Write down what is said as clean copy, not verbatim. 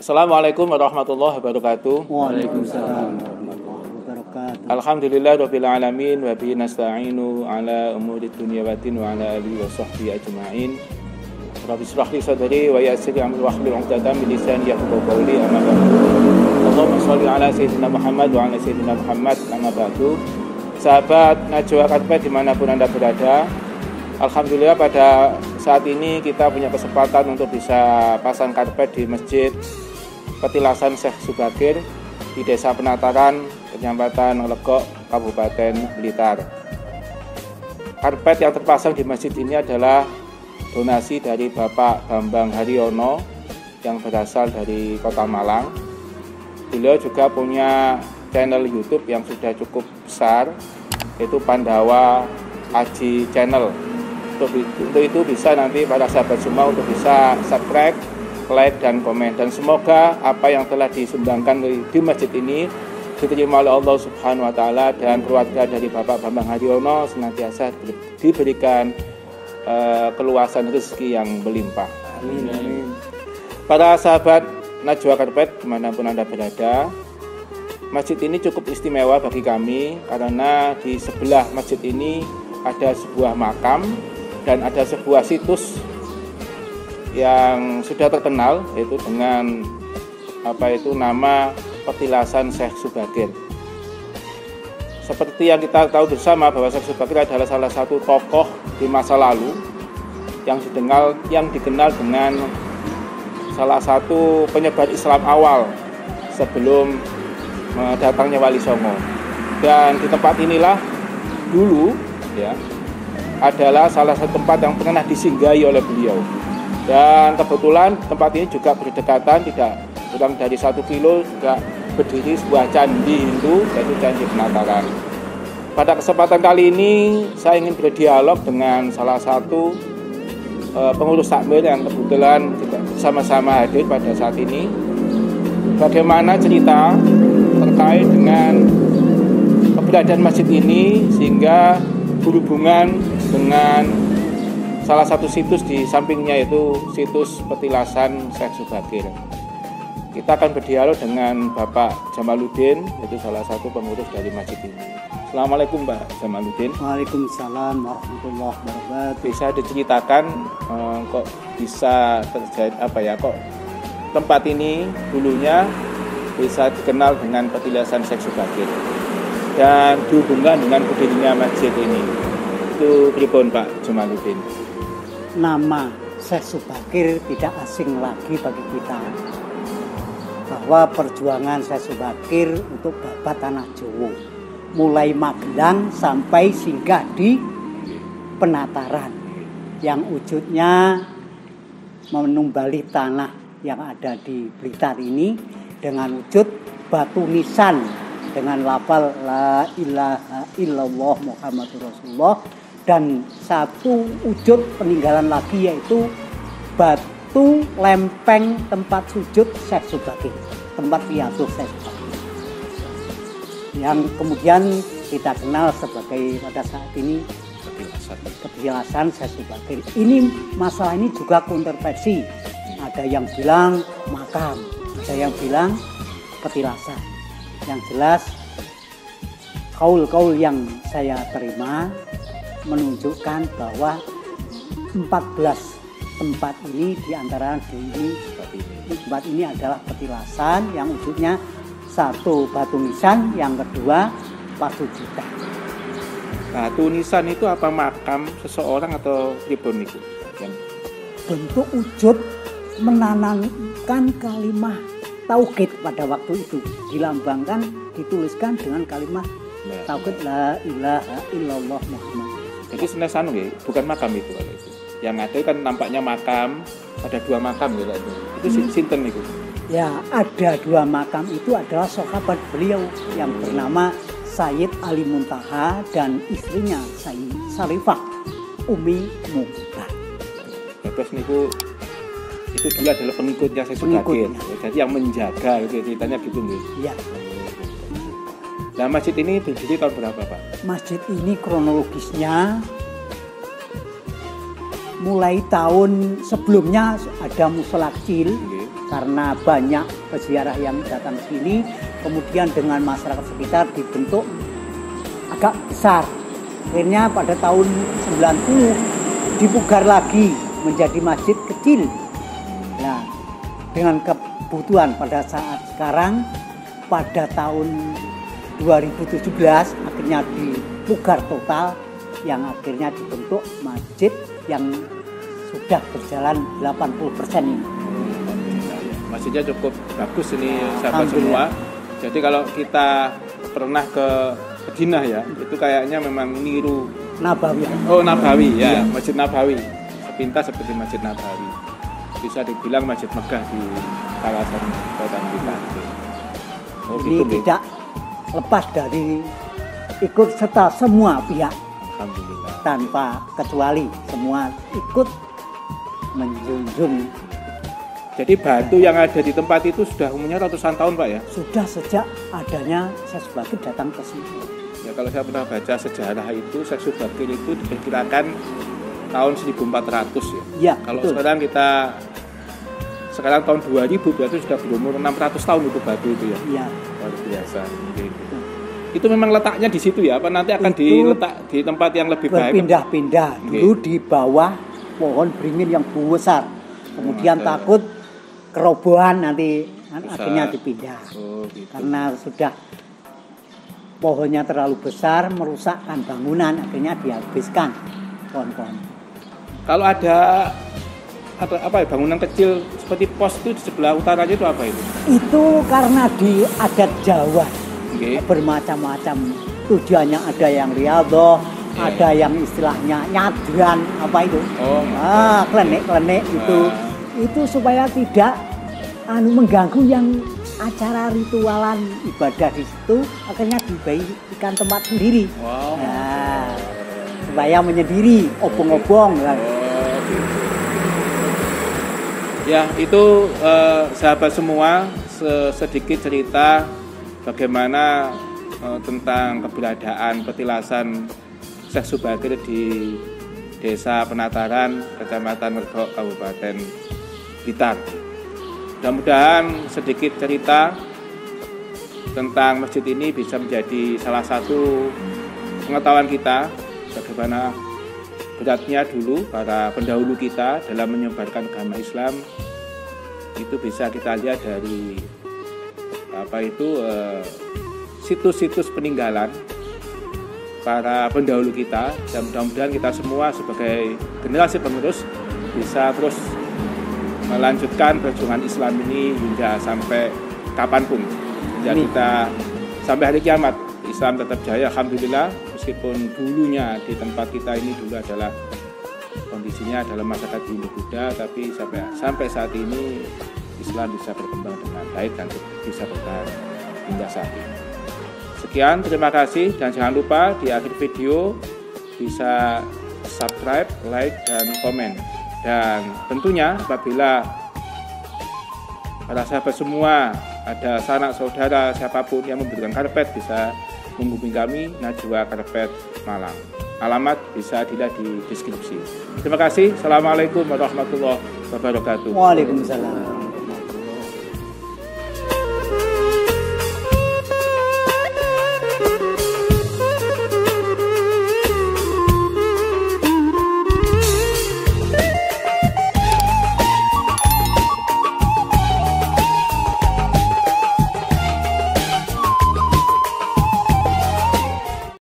Assalamualaikum warahmatullahi wabarakatuh. Waalaikumsalam warahmatullahi wabarakatuh. Alhamdulillah rabbil alamin wa bihi nasta'inu ala umuri dunya wa din wa ala alihi wa sahbihi ajma'in. Rabbi shrah li sadri wa yassir li amri wahlul 'uqdatam min lisani yafqahu qawli. Amma ba'du. Allahumma shalli ala sayyidina Muhammad wa ala sayyidina Muhammad. Amma ba'du. Sahabat Najwa Karpet dimanapun Anda berada, alhamdulillah pada saat ini kita punya kesempatan untuk bisa pasang karpet di Masjid Petilasan Syekh Subakir di Desa Penataran, Kecamatan Legok, Kabupaten Blitar. Karpet yang terpasang di masjid ini adalah donasi dari Bapak Bambang Haryono yang berasal dari Kota Malang. Beliau juga punya channel YouTube yang sudah cukup besar, yaitu Pandawa Aji Channel. Untuk itu bisa nanti para sahabat semua untuk bisa subscribe, like, dan komen. Dan semoga apa yang telah disumbangkan di masjid ini diterima oleh Allah Subhanahu wa Ta'ala, dan keluarga dari Bapak Bambang Haryono senantiasa diberikan keluasan rezeki yang berlimpah. Amin. Para sahabat Najwa Karpet dimanapun Anda berada, masjid ini cukup istimewa bagi kami karena di sebelah masjid ini ada sebuah makam dan ada sebuah situs yang sudah terkenal, yaitu dengan nama Petilasan Syekh Subakir. Seperti yang kita tahu bersama bahwa Syekh Subakir adalah salah satu tokoh di masa lalu yang dikenal dengan salah satu penyebar Islam awal sebelum datangnya Wali Songo. Dan di tempat inilah dulu adalah salah satu tempat yang pernah disinggahi oleh beliau. Dan kebetulan tempat ini juga berdekatan, tidak kurang dari 1 kilo juga berdiri sebuah candi Hindu, yaitu Candi Penataran. Pada kesempatan kali ini saya ingin berdialog dengan salah satu pengurus takmir yang kebetulan kita sama-sama hadir pada saat ini. Bagaimana cerita terkait dengan keberadaan masjid ini sehingga berhubungan dengan salah satu situs di sampingnya, yaitu situs Petilasan Syekh Subakir. Kita akan berdialog dengan Bapak Jamaluddin, yaitu salah satu pengurus dari masjid ini. Assalamualaikum Pak Jamaluddin. Waalaikumsalam warahmatullahi wabarakatuh. Bisa diceritakan kok bisa terjadi kok tempat ini dulunya bisa dikenal dengan Petilasan Syekh Subakir dan dihubungkan dengan berdirinya masjid ini. Itu pripun Pak Jamaluddin? Nama Syekh Subakir tidak asing lagi bagi kita, bahwa perjuangan Syekh Subakir untuk babat tanah Jawa mulai Magelang sampai singgah di Penataran, yang wujudnya menumbali tanah yang ada di Blitar ini dengan wujud batu nisan dengan lafal la ilaha illallah Muhammadur Rasulullah, dan satu wujud peninggalan lagi yaitu batu lempeng tempat sujud Syekh Subakir, tempat riyadhah Syekh Subakir, yang kemudian kita kenal sebagai pada saat ini Petilasan Syekh Subakir. Ini masalah ini juga kontroversi. Ada yang bilang makam, ada yang bilang petilasan. Yang jelas kaul-kaul yang saya terima menunjukkan bahwa 14 tempat ini diantara tempat ini adalah petilasan yang wujudnya satu batu nisan, yang kedua pasujudan. Batu nisan itu apa, makam seseorang atau pripun itu? Bentuk wujud menanamkan kalimat tauhid pada waktu itu, dilambangkan, dituliskan dengan kalimat tauhid la ilaha illallah Muhammad. Jadi senesan bukan makam itu kalau itu. Yang ada kan nampaknya makam, ada 2 makam gitu. Itu sinten itu? Ya, ada 2 makam itu adalah sahabat beliau yang bernama Sayyid Ali Muntaha dan istrinya Sayyid Sarifah Umi Mughtar. Terus niku itu dulu adalah pengikutnya Syekh Subakir. Jadi yang menjaga itu ceritanya gitu nih. Iya. Nah, masjid ini berdiri tahun berapa, Pak? Masjid ini kronologisnya mulai tahun sebelumnya ada musola kecil, karena banyak peziarah yang datang sini, kemudian dengan masyarakat sekitar dibentuk agak besar. Akhirnya pada tahun 90 dipugar lagi menjadi masjid kecil. Nah, dengan kebutuhan pada saat sekarang pada tahun 2017 akhirnya dipugar total, yang akhirnya dibentuk masjid yang sudah berjalan 80% ini. Masjidnya cukup bagus ini sahabat semua. Jadi kalau kita pernah ke Madinah ya, itu kayaknya memang niru Nabawi. Oh, Nabawi ya, Masjid Nabawi. Sepintas seperti Masjid Nabawi. Bisa dibilang Masjid Megah di kawasan kota kita. Oh, ini gitu, tidak lepas dari ikut serta semua pihak. Alhamdulillah. Tanpa kecuali semua ikut menjunjung. Jadi batu yang ada di tempat itu sudah umurnya ratusan tahun Pak ya? Sudah sejak adanya Syekh Subakir datang ke sini. Ya kalau saya pernah baca sejarah itu, Syekh Subakir itu diperkirakan tahun 1400 ya. Ya, kalau betul. sekarang tahun 2000 berarti sudah berumur 600 tahun itu batu itu ya. Iya. Luar biasa. Itu memang letaknya di situ ya? Apa nanti akan diletak di tempat yang lebih baik? Berpindah-pindah. Dulu di bawah pohon beringin yang besar. Kemudian takut kerobohan nanti akhirnya dipindah. Oh, gitu. Karena sudah pohonnya terlalu besar merusakkan bangunan, akhirnya dihabiskan pohon-pohon. Kalau ada apa ya, bangunan kecil seperti pos itu di sebelah utaranya itu apa itu? Itu karena di adat Jawa. Okay. Bermacam-macam tujuannya, ada yang riyadhah, ada yang istilahnya nyadran apa itu. Klenik-klenik itu supaya tidak mengganggu yang acara ritualan ibadah di situ, akhirnya dibagikan tempat sendiri. Wow. Nah, supaya menyendiri obong-obong. Ya, itu sahabat semua sedikit cerita bagaimana tentang keberadaan petilasan Syekh Subakir di Desa Penataran, Kecamatan Mergok, Kabupaten Blitar. Mudah-mudahan sedikit cerita tentang masjid ini bisa menjadi salah satu pengetahuan kita bagaimana beratnya dulu para pendahulu kita dalam menyebarkan agama Islam. Itu bisa kita lihat dari situs-situs peninggalan para pendahulu kita, dan mudah-mudahan kita semua sebagai generasi penerus bisa terus melanjutkan perjuangan Islam ini hingga sampai kapanpun. Ya, kita sampai hari kiamat Islam tetap jaya, alhamdulillah, meskipun dulunya di tempat kita ini dulu adalah kondisinya adalah masyarakat Hindu-Buddha, tapi sampai saat ini Islam bisa berkembang dengan baik dan bisa bertahan hingga saat ini. Sekian, terima kasih, dan jangan lupa di akhir video bisa subscribe, like, dan komen. Dan tentunya apabila para sahabat semua ada sanak saudara siapapun yang membutuhkan karpet bisa menghubungi kami, Najwa Karpet Malang. Alamat bisa dilihat di deskripsi. Terima kasih. Assalamualaikum warahmatullahi wabarakatuh. Waalaikumsalam.